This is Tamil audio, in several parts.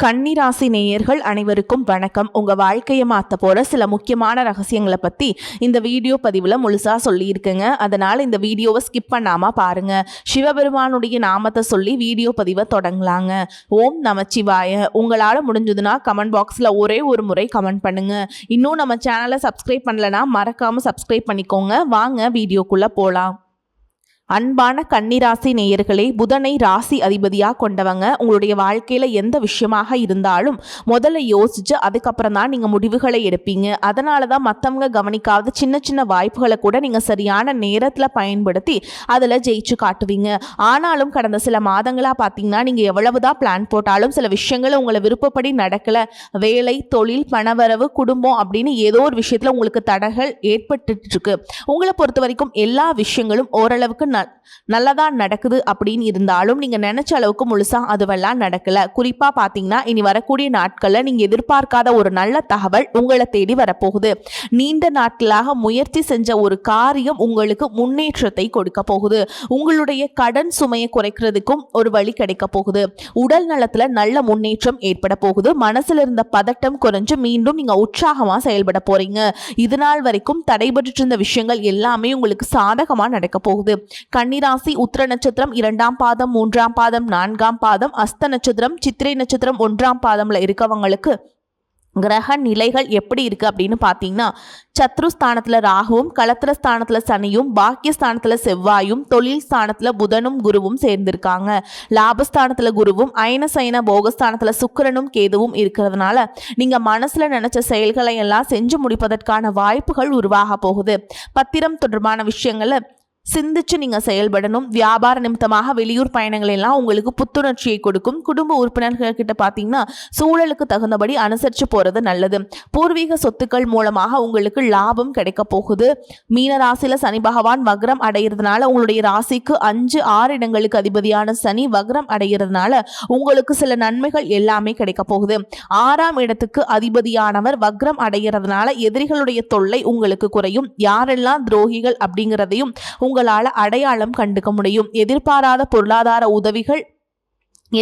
கன்னிராசி நேயர்கள் அனைவருக்கும் வணக்கம். உங்க வாழ்க்கையை மாற்ற போற சில முக்கியமான ரகசியங்களை பத்தி இந்த வீடியோ பதிவுல முழுசா சொல்லியிருக்கேங்க. அதனால இந்த வீடியோவை ஸ்கிப் பண்ணாம பாருங்க. சிவபெருமானுடைய நாமத்தை சொல்லி வீடியோ பதிவை தொடங்கலாங்க. ஓம் நமச்சிவாய. உங்களால முடிஞ்சதுன்னா கமெண்ட் பாக்ஸ்ல ஒரே ஒரு முறை கமெண்ட் பண்ணுங்க. இன்னும் நம்ம சேனலை சப்ஸ்கிரைப் பண்ணலனா மறக்காம சப்ஸ்கிரைப் பண்ணிக்கோங்க. வாங்க வீடியோக்குள்ள போலாம். அன்பான கன்னிராசி நேயர்களே, புதனை ராசி அதிபதியாக கொண்டவங்க. உங்களுடைய வாழ்க்கையில் எந்த விஷயமாக இருந்தாலும் முதல்ல யோசிச்சு அதுக்கப்புறம் தான் நீங்கள் முடிவுகளை எடுப்பீங்க. அதனால தான் மற்றவங்க கவனிக்காத சின்ன சின்ன வாய்ப்புகளை கூட நீங்கள் சரியான நேரத்தில் பயன்படுத்தி அதில் ஜெயிச்சு காட்டுவீங்க. ஆனாலும் கடந்த சில மாதங்களாக பார்த்தீங்கன்னா நீங்கள் எவ்வளவுதான் பிளான் போட்டாலும் சில விஷயங்கள் உங்களை விருப்பப்படி நடக்கலை. வேலை, தொழில், பணவரவு, குடும்பம் அப்படின்னு ஏதோ ஒரு விஷயத்தில் உங்களுக்கு தடைகள் ஏற்பட்டு இருக்கு. உங்களை பொறுத்த வரைக்கும் எல்லா விஷயங்களும் ஓரளவுக்கு நல்லதா நடக்குது அப்படின்னு இருந்தாலும் நீங்க நினைச்ச அளவுக்கு முழுசா அதுவெல்லாம் நடக்கல. குறிப்பா பாத்தீங்கன்னா இனி வரக்கூடிய நாட்கள்ல நீங்க எதிர்பார்க்காத ஒரு நல்ல தகவல் உங்களை தேடி வரப்போகுது. நீண்ட நாட்களாக முயற்சி செஞ்ச ஒரு காரியம் உங்களுக்கு முன்னேற்றத்தை கொடுக்க போகுது. உங்களுடைய கடன் சுமையை குறைக்கிறதுக்கும் ஒரு வழி கிடைக்க போகுது. உடல் நலத்துல நல்ல முன்னேற்றம் ஏற்பட போகுது. மனசுல இருந்த பதட்டம் குறைஞ்சு மீண்டும் நீங்க உற்சாகமா செயல்பட போறீங்க. இது நாள் வரைக்கும் தடைபட்டு இருந்த விஷயங்கள் எல்லாமே உங்களுக்கு சாதகமா நடக்க போகுது. கன்னிராசி உத்திர நட்சத்திரம் 2ஆம் பாதம், 3ஆம் பாதம், 4ஆம் பாதம், அஸ்த நட்சத்திரம், சித்திரை நட்சத்திரம் 1ஆம் பாதம்ல இருக்கவங்களுக்கு கிரக நிலைகள் எப்படி இருக்கு அப்படின்னு பார்த்தீங்கன்னா, சத்ருஸ்தானத்துல ராகுவும், களத்திரஸ்தானத்துல சனியும், பாக்கியஸ்தானத்துல செவ்வாயும், தொழில் ஸ்தானத்துல புதனும் குருவும் சேர்ந்திருக்காங்க. லாபஸ்தானத்துல குருவும், அயன சயன போகஸ்தானத்துல சுக்கிரனும் கேதுவும் இருக்கிறதுனால நீங்க மனசுல நினைச்ச செயல்களை எல்லாம் செஞ்சு முடிப்பதற்கான வாய்ப்புகள் உருவாக போகுது. பத்திரம் தொடர்பான விஷயங்களை சிந்திச்சு நீங்க செயல்படணும். வியாபார நிமித்தமாக வெளியூர் பயணங்கள் எல்லாம் உங்களுக்கு புத்துணர்ச்சியை கொடுக்கும். குடும்ப உறுப்பினர்கள் கிட்ட பார்த்தீங்கன்னா சூழலுக்கு தகுந்தபடி அனுசரிச்சு போறது நல்லது. பூர்வீக சொத்துக்கள் மூலமாக உங்களுக்கு லாபம் கிடைக்க போகுது. மீன ராசியில சனி பகவான் வக்ரம் அடைகிறதுனால உங்களுடைய ராசிக்கு 5, 6 இடங்களுக்கு அதிபதியான சனி வக்ரம் அடைகிறதுனால உங்களுக்கு சில நன்மைகள் எல்லாமே கிடைக்க போகுது. 6ஆம் இடத்துக்கு அதிபதியானவர் வக்ரம் அடைகிறதுனால எதிரிகளுடைய தொல்லை உங்களுக்கு குறையும். யாரெல்லாம் துரோகிகள் அப்படிங்கிறதையும் உங்களால அடையாளம் கண்டுக்க முடியும். எதிர்பாராத பொருளாதார உதவிகள்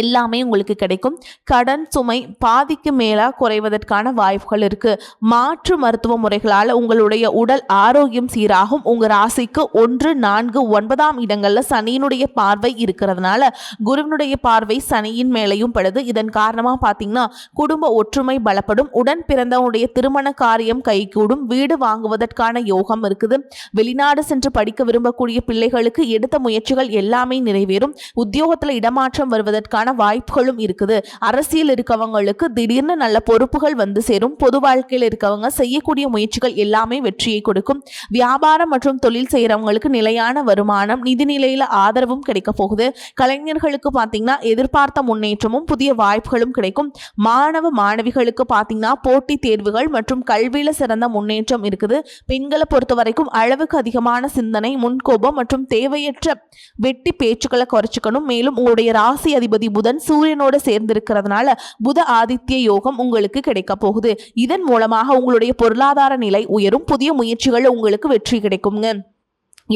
எல்லாமே உங்களுக்கு கிடைக்கும். கடன் சுமை பாதிக்கு மேலா குறைவதற்கான வாய்ப்புகள் இருக்கு. மாற்று மருத்துவ முறைகளால் உங்களுடைய உடல் ஆரோக்கியம் சீராகும். உங்க ராசிக்கு 1, 4, 9ஆம் இடங்கள்ல சனியினுடைய பார்வை இருக்கிறதுனால குருவினுடைய பார்வை சனியின் மேலையும் படுது. இதன் காரணமா பாத்தீங்கன்னா குடும்ப ஒற்றுமை பலப்படும். உடன் பிறந்தவனுடைய திருமண காரியம் கைகூடும். வீடு வாங்குவதற்கான யோகம் இருக்குது. வெளிநாடு சென்று படிக்க விரும்பக்கூடிய பிள்ளைகளுக்கு எடுத்த முயற்சிகள் எல்லாமே நிறைவேறும். உத்தியோகத்துல இடமாற்றம் வருவதற்கு வாய்ப்புகளும் இருக்குது. அரசியல் இருக்கவங்களுக்கு திடீர்னு நல்ல பொறுப்புகள் வந்து சேரும். பொது வாழ்க்கையில் இருக்கவங்க செய்யக்கூடிய முயற்சிகள் எல்லாமே வெற்றியை கொடுக்கும். வியாபாரம் மற்றும் தொழில் செய்யறவங்களுக்கு நிலையான வருமானம், நிதி நிலையில ஆதரவும் கிடைக்க போகுது. கலைஞர்களுக்கு பாத்தீங்கன்னா எதிர்பார்த்த முன்னேற்றமும் புதிய வாய்ப்புகளும் கிடைக்கும். மாணவ மாணவிகளுக்கு பாத்தீங்கன்னா போட்டி தேர்வுகள் மற்றும் கல்வியில சிறந்த முன்னேற்றம் இருக்குது. பெண்களை பொறுத்த வரைக்கும் அளவுக்கு அதிகமான சிந்தனை, முன்கோபம் மற்றும் தேவையற்ற வெட்டி பேச்சுக்களை குறைச்சிக்கணும். மேலும் உங்களுடைய ராசி அதிபதி புதன் சூரியனோடு சேர்ந்திருக்கிறதுனால புத ஆதித்ய யோகம் உங்களுக்கு கிடைக்க போகுது. இதன் மூலமாக உங்களுடைய பொருளாதார நிலை உயரும். புதிய முயற்சிகள் உங்களுக்கு வெற்றி கிடைக்குங்க.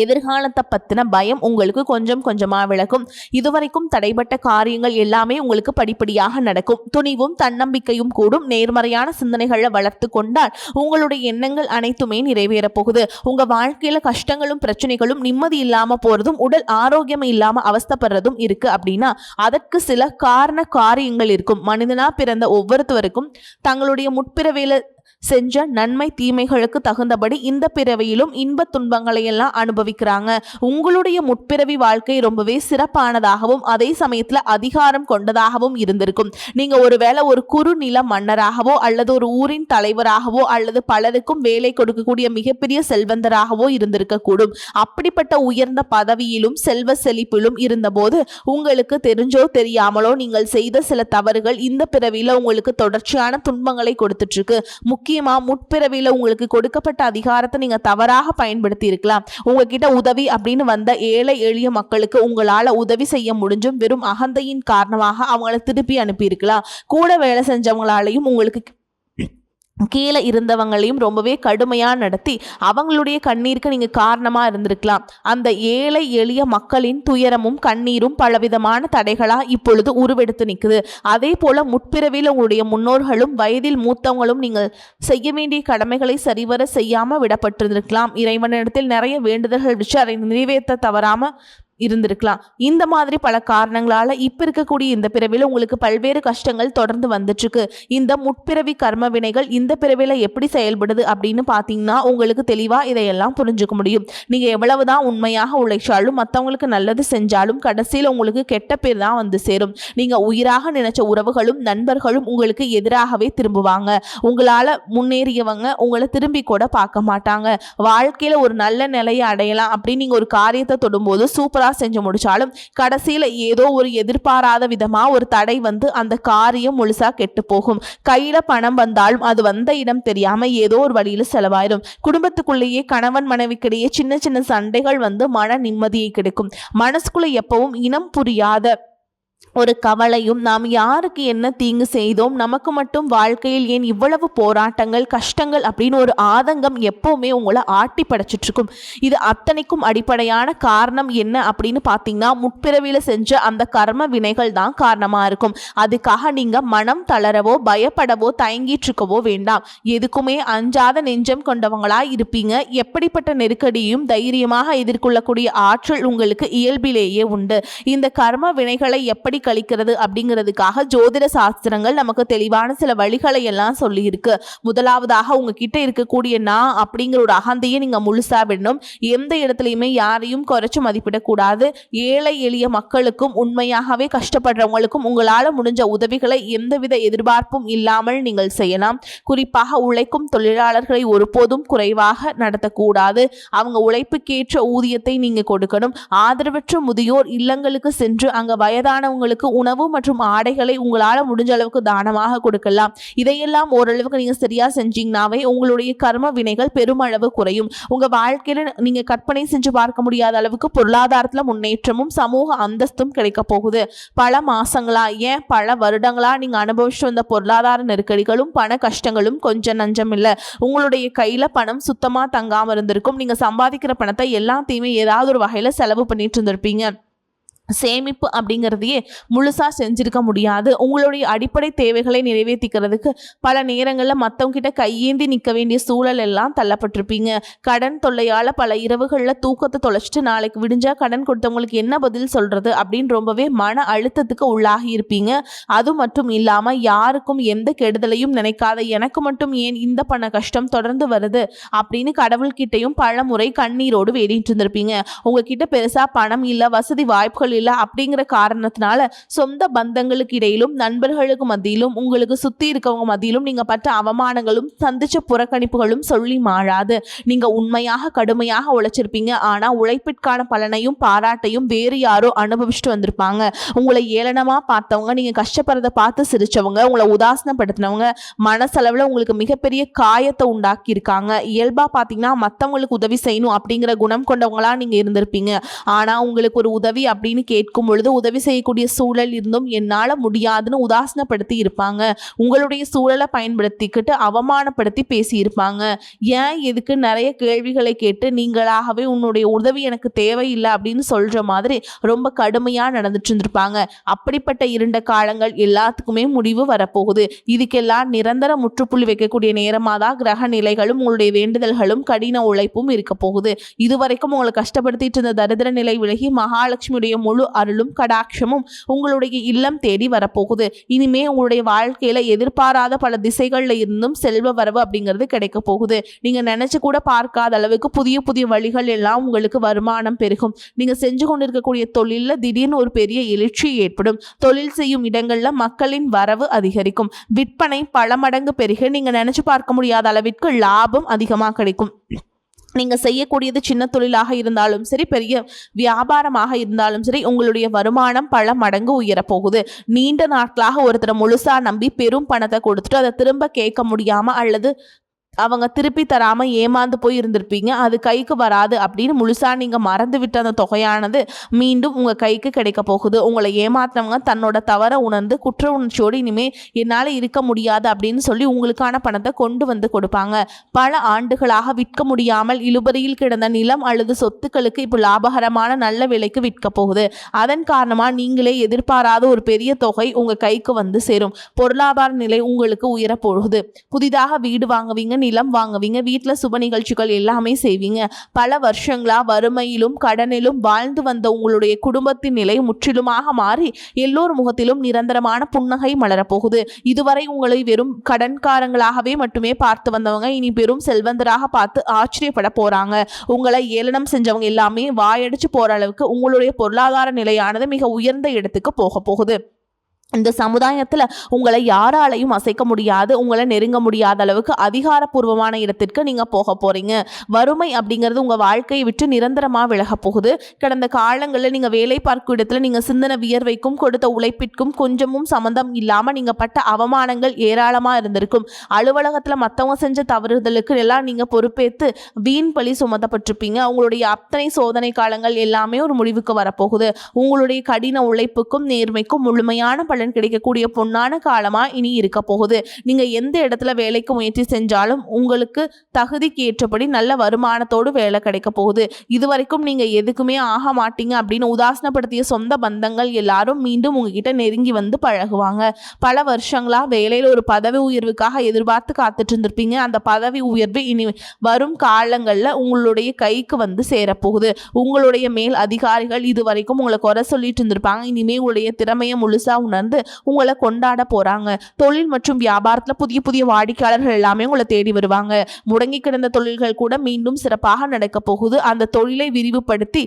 எதிர்காலத்தை பத்தின பயம் உங்களுக்கு கொஞ்சம் கொஞ்சமா விலகும். இதுவரைக்கும் தடைப்பட்ட காரியங்கள் எல்லாமே உங்களுக்கு படிப்படியாக நடக்கும். துணிவும் தன்னம்பிக்கையும் கூடும். நேர்மறையான சிந்தனைகளை வளர்த்து கொண்டால் உங்களுடைய எண்ணங்கள் அனைத்துமே நிறைவேற போகுது. உங்க வாழ்க்கையில கஷ்டங்களும் பிரச்சனைகளும் நிம்மதி இல்லாம போறதும் உடல் ஆரோக்கியம் இல்லாம அவஸ்தைப்படுறதும் இருக்கு அப்படின்னா அதற்கு சில காரியங்கள் இருக்கும். மனிதனா பிறந்த ஒவ்வொருத்தருக்கும் தங்களுடைய முற்பிறவியில செஞ்ச நன்மை தீமைகளுக்கு தகுந்தபடி இந்த பிறவியிலும் இன்ப துன்பங்களை எல்லாம் அனுபவிக்கிறாங்க. உங்களுடைய முற்பிறவி வாழ்க்கை ரொம்பவே சிறப்பானதாகவும் அதே சமயத்துல அதிகாரம் கொண்டதாகவும் இருந்திருக்கும். நீங்க ஒருவேளை ஒரு குறுநில மன்னராகவோ அல்லது ஒரு ஊரின் தலைவராகவோ அல்லது பலருக்கும் வேலை கொடுக்கக்கூடிய மிகப்பெரிய செல்வந்தராகவோ இருந்திருக்க கூடும். அப்படிப்பட்ட உயர்ந்த பதவியிலும் செல்வ செழிப்பிலும் இருந்தபோது உங்களுக்கு தெரிஞ்சோ தெரியாமலோ நீங்கள் செய்த சில தவறுகள் இந்த பிறவியில உங்களுக்கு தொடர்ச்சியான துன்பங்களை கொடுத்துட்டு இருக்கு. முக்கியமா முற்பிறவியில உங்களுக்கு கொடுக்கப்பட்ட அதிகாரத்தை நீங்க தவறாக பயன்படுத்தி இருக்கலாம். உங்ககிட்ட உதவி அப்படின்னு வந்த ஏழை எளிய மக்களுக்கு உங்களால உதவி செய்ய முடிஞ்சும் வெறும் அகந்தையின் காரணமாக அவங்களை திருப்பி அனுப்பி இருக்கலாம். கூட வேலை செஞ்சவங்களாலையும் உங்களுக்கு கீழே இருந்தவங்களையும் ரொம்பவே கடுமையாக நடத்தி அவங்களுடைய கண்ணீருக்கு நீங்கள் காரணமாக இருந்திருக்கலாம். அந்த ஏழை எளிய மக்களின் துயரமும் கண்ணீரும் பலவிதமான தடைகளாக இப்பொழுது உருவெடுத்து நிற்குது. அதே போல் முற்பிறவியில் உங்களுடைய முன்னோர்களும் வயதில் மூத்தவங்களும் நீங்கள் செய்ய வேண்டிய கடமைகளை சரிவர செய்யாமல் விடப்பட்டிருந்திருக்கலாம். இறைவனிடத்தில் நிறைய வேண்டுதல்கள் வச்சு அதை நிறைவேற்ற தவறாமல் இருந்திருக்கலாம். இந்த மாதிரி பல காரணங்களால இப்ப இருக்கக்கூடிய இந்த பிறவில உங்களுக்கு பல்வேறு கஷ்டங்கள் தொடர்ந்து வந்துட்டுருக்கு. இந்த முற்பிறவி கர்ம வினைகள் இந்த பிறவில எப்படி செயல்படுது அப்படின்னு பார்த்தீங்கன்னா உங்களுக்கு தெளிவா இதையெல்லாம் புரிஞ்சுக்க முடியும். நீங்க எவ்வளவுதான் உண்மையாக உழைச்சாலும் மற்றவங்களுக்கு நல்லது செஞ்சாலும் கடைசியில் உங்களுக்கு கெட்ட பேர் தான் வந்து சேரும். நீங்க உயிராக நினைச்ச உறவுகளும் நண்பர்களும் உங்களுக்கு எதிராகவே திரும்புவாங்க. உங்களால முன்னேறியவங்க உங்களை திரும்பி கூட பார்க்க மாட்டாங்க. வாழ்க்கையில ஒரு நல்ல நிலையை அடையலாம் அப்படின்னு நீங்க ஒரு காரியத்தை தொடும்போது சூப்பரா செஞ்சு முடிச்சாலும் கடைசியில ஏதோ ஒரு எதிர்பாராத விதமா ஒரு தடை வந்து அந்த காரியம் முழுசா கெட்டு போகும். கையில பணம் வந்தாலும் அது வந்த இடம் தெரியாம ஏதோ ஒரு வழியில செலவாயிடும். குடும்பத்துக்குள்ளேயே கணவன் மனைவிக்கிடையே சின்ன சின்ன சண்டைகள் வந்து மன நிம்மதியை கிடைக்கும். மனசுக்குள்ள எப்பவும் இனம் புரியாத ஒரு கவலையும், நாம் யாருக்கு என்ன தீங்கு செய்தோம், நமக்கு மட்டும் வாழ்க்கையில் ஏன் இவ்வளவு போராட்டங்கள் கஷ்டங்கள் அப்படின்னு ஒரு ஆதங்கம் எப்பவுமே உங்களை ஆட்டி படைச்சிட்டு இருக்கும். இது அத்தனைக்கும் அடிப்படையான காரணம் என்ன அப்படின்னு பார்த்தீங்கன்னா முற்பிறவியில செஞ்ச அந்த கர்ம வினைகள் தான் காரணமா இருக்கும். அதுக்காக நீங்க மனம் தளரவோ பயப்படவோ தயங்கிட்டு இருக்கவோ வேண்டாம். எதுக்குமே அஞ்சாத நெஞ்சம் கொண்டவங்களா இருப்பீங்க. எப்படிப்பட்ட நெருக்கடியும் தைரியமாக எதிர்கொள்ளக்கூடிய ஆற்றல் உங்களுக்கு இயல்பிலேயே உண்டு. இந்த கர்ம வினைகளை எப்படி கழிக்கிறது அப்படிங்கிறதுக்காக ஜோதிட சாஸ்திரங்கள் நமக்கு தெளிவான சில வழிகளை எல்லாம் சொல்லி இருக்கு. முதலாவதாக உங்ககிட்ட இருக்கக்கூடிய நான் அப்படிங்கிற ஒரு அகந்தையை நீங்க முழுசா விடணும். எந்த இடத்துலையுமே யாரையும் குறைச்சு மதிப்பிடக்கூடாது. ஏழை எளிய மக்களுக்கும் உண்மையாகவே கஷ்டப்படுறவங்களுக்கும் உங்களால் முடிஞ்ச உதவிகளை எந்தவித எதிர்பார்ப்பும் இல்லாமல் நீங்கள் செய்யலாம். குறிப்பாக உழைக்கும் தொழிலாளர்களை ஒருபோதும் குறைவாக நடத்தக்கூடாது. அவங்க உழைப்புக்கேற்ற ஊதியத்தை நீங்க கொடுக்கணும். ஆதரவற்ற முதியோர் இல்லங்களுக்கு சென்று அங்க வயதானவங்களுக்கு உணவு மற்றும் ஆடைகளை உங்களால் முடிஞ்ச அளவுக்கு தானமாக கொடுக்கலாம். இதையெல்லாம் ஓரளவுக்கு நீங்க சரியா செஞ்சீங்கன்னாவே உங்களுடைய கர்ம வினைகள் பெருமளவு குறையும். உங்க வாழ்க்கையில நீங்க கற்பனை செஞ்சு பார்க்க முடியாத அளவுக்கு பொருளாதாரத்துல முன்னேற்றமும் சமூக அந்தஸ்தும் கிடைக்க போகுது. பல மாசங்களா ஏன் பல வருடங்களா நீங்க அனுபவிச்சு வந்த பொருளாதார நெருக்கடிகளும் பண கஷ்டங்களும் கொஞ்சம் நஞ்சம் இல்லை. உங்களுடைய கையில பணம் சுத்தமா தங்காம இருந்திருக்கும். நீங்க சம்பாதிக்கிற பணத்தை எல்லாத்தையுமே ஏதாவது ஒரு வகையில செலவு பண்ணிட்டு இருந்திருப்பீங்க. சேமிப்பு அப்படிங்கிறதையே முழுசாக செஞ்சுருக்க முடியாது. உங்களுடைய அடிப்படை தேவைகளை நிறைவேற்றிக்கிறதுக்கு பல நேரங்களில் மற்றவங்கிட்ட கையேந்தி நிற்க வேண்டிய சூழல் எல்லாம் தள்ளப்பட்டிருப்பீங்க. கடன் தொல்லையால் பல இரவுகளில் தூக்கத்தை தொலைச்சிட்டு நாளைக்கு விடிஞ்சா கடன் கொடுத்தவங்களுக்கு என்ன பதில் சொல்கிறது அப்படின்னு ரொம்பவே மன அழுத்தத்துக்கு உள்ளாகி இருப்பீங்க. அது மட்டும் இல்லாமல் யாருக்கும் எந்த கெடுதலையும் நினைக்காத எனக்கு மட்டும் ஏன் இந்த பண கஷ்டம் தொடர்ந்து வருது அப்படின்னு கடவுள்கிட்டையும் பல முறை கண்ணீரோடு வேடிட்டு இருந்திருப்பீங்க. உங்ககிட்ட பெருசாக பணம் இல்லை, வசதி வாய்ப்புகள் இல்லை அப்படிங்கிற காரணத்தினால சொந்த பந்தங்களுக்கு இடையிலும் நண்பர்களுக்கு மத்தியிலும் உங்களுக்கு சுத்தி இருக்கவங்க மத்தியிலும் நீங்க பட்ட அவமானங்களும் சந்திச்ச புறக்கணிப்புகளும் சொல்லி மாறாது. நீங்க உண்மையாக கடுமையாக உழைச்சிருப்பீங்க. ஆனா உழைப்பிற்கான பலனையும் பாராட்டையும் வேறு யாரோ அனுபவிச்சுட்டு வந்திருப்பாங்க. உங்களை ஏளனமா பார்த்தவங்க, நீங்க கஷ்டப்படுறத பார்த்து சிரிச்சவங்க, உங்களை உதாசனப்படுத்தினவங்க மனசளவில் உங்களுக்கு மிகப்பெரிய காயத்தை உண்டாக்கி இருக்காங்க. இயல்பா பார்த்தீங்கன்னா மற்றவங்களுக்கு உதவி செய்யணும் அப்படிங்கிற குணம் கொண்டவங்களா நீங்க இருந்திருப்பீங்க. ஆனா உங்களுக்கு ஒரு உதவி அப்படின்னு கேட்கும் பொழுது உதவி செய்யக்கூடிய சூழல் இருந்தும் என்னால் முடியாதுன்னு உதாசனப்படுத்தி இருப்பாங்க. உங்களுடைய சூழலை பயன்படுத்திக்கிட்டு அவமானப்படுத்தி பேசியிருப்பாங்க. ஏன் எதுக்கு நிறைய கேள்விகளை கேட்டு நீங்களாகவே உன்னுடைய உதவி எனக்கு தேவையில்லை அப்படின்னு சொல்ற மாதிரி ரொம்ப கடுமையாக நடந்துட்டு இருந்திருப்பாங்க. அப்படிப்பட்ட இருண்ட காலங்கள் எல்லாத்துக்குமே முடிவு வரப்போகுது. இதுக்கெல்லாம் நிரந்தர முற்றுப்புள்ளி வைக்கக்கூடிய நேரமாக தான் கிரக நிலைகளும் உங்களுடைய வேண்டுதல்களும் கடின உழைப்பும் இருக்க போகுது. இதுவரைக்கும் உங்களை கஷ்டப்படுத்திட்டு இருந்த தரித்திர நிலை விலகி மகாலட்சுமியுடைய முழு அருளும் கடாட்சமும் உங்களுடைய இல்லம் தேடி வரப்போகுது. இனிமே உங்களுடைய வாழ்க்கையில எதிர்பாராத பல திசைகள்ல இருந்தும் செல்வ வரவு அப்படிங்கிறது கிடைக்க போகுது. நீங்க நினைச்சு கூட பார்க்காத அளவுக்கு புதிய புதிய வழிகள் எல்லாம் உங்களுக்கு வருமானம் பெருகும். நீங்க செஞ்சு கொண்டிருக்கக்கூடிய தொழில திடீர்னு ஒரு பெரிய எழுச்சி ஏற்படும். தொழில் செய்யும் இடங்கள்ல மக்களின் வரவு அதிகரிக்கும். விற்பனை பல மடங்கு பெருக நீங்க நினைச்சு பார்க்க முடியாத அளவிற்கு லாபம் அதிகமாக கிடைக்கும். நீங்க செய்யக்கூடியது சின்ன தொழிலாக இருந்தாலும் சரி, பெரிய வியாபாரமாக இருந்தாலும் சரி, உங்களுடைய வருமானம் பல மடங்கு உயரப்போகுது. நீண்ட நாட்களாக ஒருத்தரை முழுசா நம்பி பெரும் பணத்தை கொடுத்துட்டு அதை திரும்ப கேட்க முடியாம அல்லது அவங்க திருப்பி தராமல் ஏமாந்து போய் இருந்திருப்பீங்க. அது கைக்கு வராது அப்படின்னு முழுசாக நீங்கள் மறந்து விட்ட அந்த தொகையானது மீண்டும் உங்கள் கைக்கு கிடைக்க போகுது. உங்களை ஏமாத்தினவங்க தன்னோட தவறை உணர்ந்து குற்ற உணர்ச்சியோடு இனிமேல் என்னால் இருக்க முடியாது அப்படின்னு சொல்லி உங்களுக்கான பணத்தை கொண்டு வந்து கொடுப்பாங்க. பல ஆண்டுகளாக விற்க முடியாமல் இழுபறியில் கிடந்த நிலம் அல்லது சொத்துக்களுக்கு இப்போ லாபகரமான நல்ல விலைக்கு விற்க போகுது. அதன் காரணமாக நீங்களே எதிர்பாராத ஒரு பெரிய தொகை உங்கள் கைக்கு வந்து சேரும். பொருளாதார நிலை உங்களுக்கு உயரப்போகுது. புதிதாக வீடு வாங்குவீங்க, நிலம் வாங்குவீங்க, வீட்டில் சுப நிகழ்ச்சிகள் எல்லாமே செய்வீங்க. பல வருஷங்களா வறுமையிலும் கடனிலும் வாழ்ந்து வந்த உங்களுடைய குடும்பத்தின் நிலை முற்றிலுமாக மாறி எல்லோர் முகத்திலும் நிரந்தரமான புன்னகை மலரப்போகுது. இதுவரை உங்களை வெறும் கடன்காரங்களாகவே மட்டுமே பார்த்து வந்தவங்க இனி பெரும் செல்வந்தராக பார்த்து ஆச்சரியப்பட போறாங்க. உங்களை ஏளனம் செஞ்சவங்க எல்லாமே வாயடிச்சு போற அளவுக்கு உங்களுடைய பொருளாதார நிலையானது மிக உயர்ந்த இடத்துக்கு போக போகுது. இந்த சமுதாயத்தில் உங்களை யாராலையும் அசைக்க முடியாது, உங்களை நெருங்க முடியாத அளவுக்கு அதிகாரப்பூர்வமான இடத்திற்கு நீங்கள் போக போகிறீங்க. வறுமை அப்படிங்கிறது உங்கள் வாழ்க்கையை விட்டு நிரந்தரமாக விலக போகுது. கடந்த காலங்களில் நீங்கள் வேலை பார்க்கும் இடத்துல நீங்கள் சிந்தன வியர்வைக்கும் கொடுத்த உழைப்பிற்கும் கொஞ்சமும் சம்மந்தம் இல்லாமல் நீங்கள் பட்ட அவமானங்கள் ஏராளமாக இருந்திருக்கும். அலுவலகத்தில் மற்றவங்க செஞ்ச தவறுதலுக்கு எல்லாம் நீங்கள் பொறுப்பேற்று வீண் பழி சுமத்தப்பட்டிருப்பீங்க. உங்களுடைய அத்தனை சோதனை காலங்கள் எல்லாமே ஒரு முடிவுக்கு வரப்போகுது. உங்களுடைய கடின உழைப்புக்கும் நேர்மைக்கும் முழுமையான பலன் கிடைக்கக்கூடிய பொன்னான காலமா இனி இருக்க போகுது. நீங்க எந்த இடத்துல வேலைக்கு முயற்சி செஞ்சாலும் உங்களுக்கு தகுதிக்கு ஏற்றபடி நல்ல வருமானத்தோடு வேலை கிடைக்க போகுது. இதுவரைக்கும் நீங்க எதுக்குமே ஆக மாட்டீங்க அப்படின்னு உதாசனப்படுத்திய சொந்த பந்தங்கள் எல்லாரும் மீண்டும் உங்ககிட்ட நெருங்கி வந்து பழகுவாங்க. பல வருஷங்களா வேலையில் ஒரு பதவி உயர்வுக்காக எதிர்பார்த்து காத்துட்டு இருந்திருப்பீங்க. அந்த பதவி உயர்வு இனி வரும் காலங்களில் உங்களுடைய கைக்கு வந்து சேரப்போகுது. உங்களுடைய மேல் அதிகாரிகள் இதுவரைக்கும் உங்களை குறை சொல்லிட்டு இருந்திருப்பாங்க. இனிமேல் உங்களுடைய திறமையை முழுசா உணர்ந்து உங்களை கொண்டாட போறாங்க. தொழில் மற்றும் வியாபாரத்துல புதிய புதிய வாடிக்கையாளர்கள் எல்லாமே உங்களை தேடி வருவாங்க. முடங்கி கிடந்த தொழில்கள் கூட மீண்டும் சிறப்பாக நடக்க போகுது. அந்த தொழிலை விரிவுபடுத்தி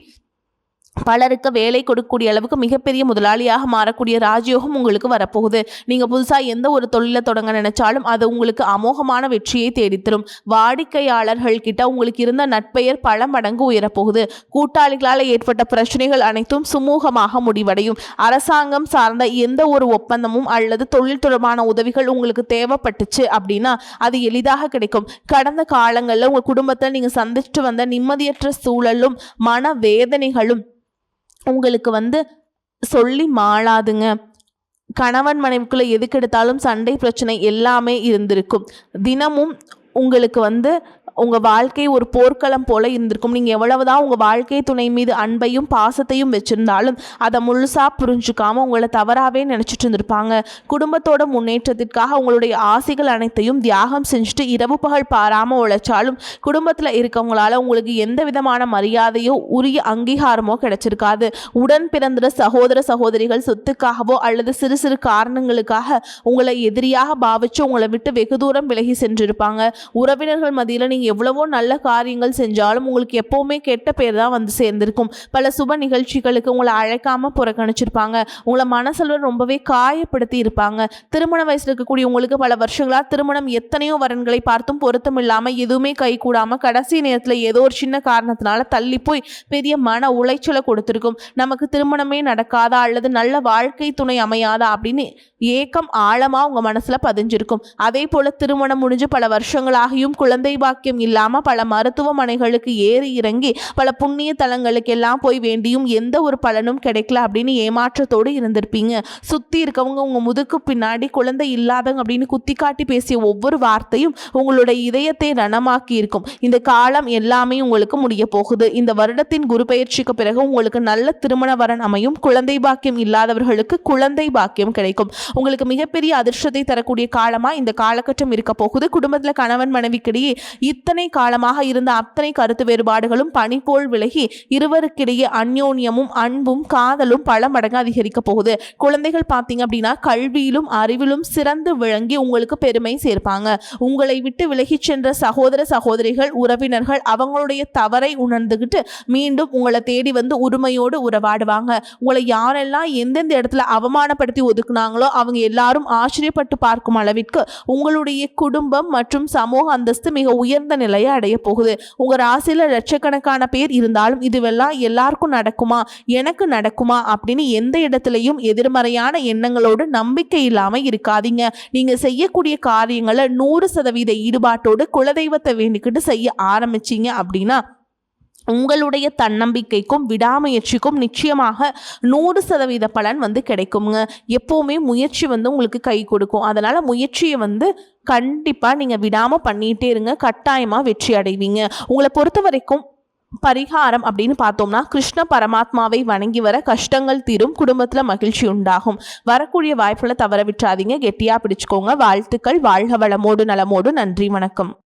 பலருக்கு வேலை கொடுக்கக்கூடிய அளவுக்கு மிகப்பெரிய முதலாளியாக மாறக்கூடிய ராஜயோகம் உங்களுக்கு வரப்போகுது. நீங்கள் புதுசாக எந்த ஒரு தொழிலை தொடங்க நினைச்சாலும் அது உங்களுக்கு அமோகமான வெற்றியை தேடித்தரும். வாடிக்கையாளர்கள் கிட்ட உங்களுக்கு இருந்த நட்பெயர் பல மடங்கு உயரப்போகுது. கூட்டாளிகளால் ஏற்பட்ட பிரச்சனைகள் அனைத்தும் சுமூகமாக முடிவடையும். அரசாங்கம் சார்ந்த எந்த ஒரு ஒப்பந்தமும் அல்லது தொழில் தொடர்பான உதவிகள் உங்களுக்கு தேவைப்பட்டுச்சு அப்படின்னா அது எளிதாக கிடைக்கும். கடந்த காலங்களில் உங்கள் குடும்பத்தில் நீங்கள் சந்திச்சுட்டு வந்த நிம்மதியற்ற சூழலும் மன வேதனைகளும் உங்களுக்கு சொல்லி மாளாதுங்க. கணவன் மனைவிக்குள்ள எதுக்கு எடுத்தாலும் சண்டை பிரச்சனை எல்லாமே இருந்திருக்கும். தினமும் உங்களுக்கு உங்கள் வாழ்க்கை ஒரு போர்க்களம் போல இருந்திருக்கும். நீங்கள் எவ்வளவுதான் உங்கள் வாழ்க்கை துணை மீது அன்பையும் பாசத்தையும் வச்சுருந்தாலும் அதை முழுசாக புரிஞ்சுக்காமல் உங்களை தவறாகவே நினச்சிட்டு இருந்திருப்பாங்க. குடும்பத்தோட முன்னேற்றத்திற்காக உங்களுடைய ஆசைகள் அனைத்தையும் தியாகம் செஞ்சுட்டு இரவு பகல் பாராமல் உழைச்சாலும் குடும்பத்தில் இருக்கவங்களால உங்களுக்கு எந்த விதமான மரியாதையோ உரிய அங்கீகாரமோ கிடைச்சிருக்காது. உடன் பிறந்த சகோதர சகோதரிகள் சொத்துக்காகவோ அல்லது சிறு சிறு காரணங்களுக்காக உங்களை எதிரியாக பாவிச்சு உங்களை விட்டு வெகு தூரம் விலகி சென்றிருப்பாங்க. உறவினர்கள் மத்தியில் நீங்கள் எவ்வளவோ நல்ல காரியங்கள் செஞ்சாலும் உங்களுக்கு எப்பவுமே கெட்ட பேர் தான் சேர்ந்திருக்கும். பல சுப நிகழ்ச்சிகளுக்கு உங்களை அழைக்காம புறக்கணிச்சிருப்பாங்க. உங்களை மனசுல ரொம்பவே காயப்படுத்தி இருப்பாங்க. திருமண வயசுல இருக்கக்கூடிய உங்களுக்கு பல வருஷங்களா திருமணம் எத்தனையோ வரன்களை பார்த்தும் பொருத்தம் இல்லாம எதுவுமே கை கூடாம கடைசி நேரத்துல ஏதோ ஒரு சின்ன காரணத்தினால தள்ளி போய் பெரிய மன உளைச்சலை கொடுத்திருக்கும். நமக்கு திருமணமே நடக்காதா அல்லது நல்ல வாழ்க்கை துணை அமையாதா அப்படின்னு ஏக்கம் ஆழமா உங்க மனசுல பதிஞ்சிருக்கும். அதே போல திருமணம் முடிஞ்சு பல வருஷங்களாகியும் குழந்தை பாக்கியம் இல்லாம பல மருத்துவமனைகளுக்கு ஏறி இறங்கி பல புண்ணிய தலங்களுக்கு எல்லாம் போய் வேண்டியும் எந்த ஒரு பலனும் கிடைக்கல அப்படின்னு ஏமாற்றத்தோடு இருந்திருப்பீங்க. சுத்தி இருக்கவங்க உங்க முதுக்கு பின்னாடி குழந்தை இல்லாதவங்க அப்படின்னு குத்தி காட்டி பேசிய ஒவ்வொரு வார்த்தையும் உங்களுடைய இதயத்தை ரணமாக்கி இருக்கும். இந்த காலம் எல்லாமே உங்களுக்கு முடிய போகுது. இந்த வருடத்தின் குரு பயிற்சிக்கு பிறகு உங்களுக்கு நல்ல திருமண வரன் அமையும். குழந்தை பாக்கியம் இல்லாதவர்களுக்கு குழந்தை பாக்கியம் கிடைக்கும். உங்களுக்கு மிகப்பெரிய அதிர்ஷ்டத்தை தரக்கூடிய காலமா இந்த காலகட்டம் இருக்க போகுது. குடும்பத்தில் கணவன் மனைவிக்கிடையே இத்தனை காலமாக இருந்த அத்தனை கருத்து வேறுபாடுகளும் பனி போல் விலகி இருவருக்கிடையே அந்யோன்யமும் அன்பும் காதலும் பல மடங்கு அதிகரிக்க போகுது. குழந்தைகள் பார்த்தீங்க அப்படின்னா கல்வியிலும் அறிவிலும் சிறந்து விளங்கி உங்களுக்கு பெருமை சேர்ப்பாங்க. உங்களை விட்டு விலகி சென்ற சகோதர சகோதரிகள் உறவினர்கள் அவங்களுடைய தவறை உணர்ந்துகிட்டு மீண்டும் உங்களை தேடி உரிமையோடு உறவாடுவாங்க. உங்களை யாரெல்லாம் எந்தெந்த இடத்துல அவமானப்படுத்தி ஒதுக்குனாங்களோ அவங்க எல்லாரும் ஆச்சரியப்பட்டு பார்க்கும் அளவிற்கு உங்களுடைய குடும்பம் மற்றும் சமூக அந்தஸ்து மிக உயர்ந்த உயர்ந்த நிலையை அடைய போகுது. உங்க ராசியில லட்சக்கணக்கான பேர் இருந்தாலும் இதுவெல்லாம் எல்லாருக்கும் நடக்குமா, எனக்கு நடக்குமா அப்படின்னு எந்த இடத்துலையும் எதிர்மறையான எண்ணங்களோடு நம்பிக்கை இல்லாம இருக்காதீங்க. நீங்க செய்யக்கூடிய காரியங்களை 100% ஈடுபாட்டோடு குலதெய்வத்தை வேண்டிக்கிட்டு செய்ய ஆரம்பிச்சீங்க அப்படின்னா உங்களுடைய தன்னம்பிக்கைக்கும் விடாமுயற்சிக்கும் நிச்சயமாக 100% பலன் கிடைக்குங்க. எப்போவுமே முயற்சி உங்களுக்கு கை கொடுக்கும். அதனால் முயற்சியை கண்டிப்பாக நீங்கள் விடாமல் பண்ணிகிட்டே இருங்க. கட்டாயமாக வெற்றி அடைவீங்க. உங்களை பொறுத்த வரைக்கும் பரிகாரம் அப்படின்னு பார்த்தோம்னா, கிருஷ்ண பரமாத்மாவை வணங்கி வர கஷ்டங்கள் தீரும், குடும்பத்தில் மகிழ்ச்சி உண்டாகும். வரக்கூடிய வாய்ப்புகளை தவற விட்டுறாதீங்க. கெட்டியாக பிடிச்சுக்கோங்க. வாழ்த்துக்கள். வாழ்க வளமோடு நலமோடு. நன்றி, வணக்கம்.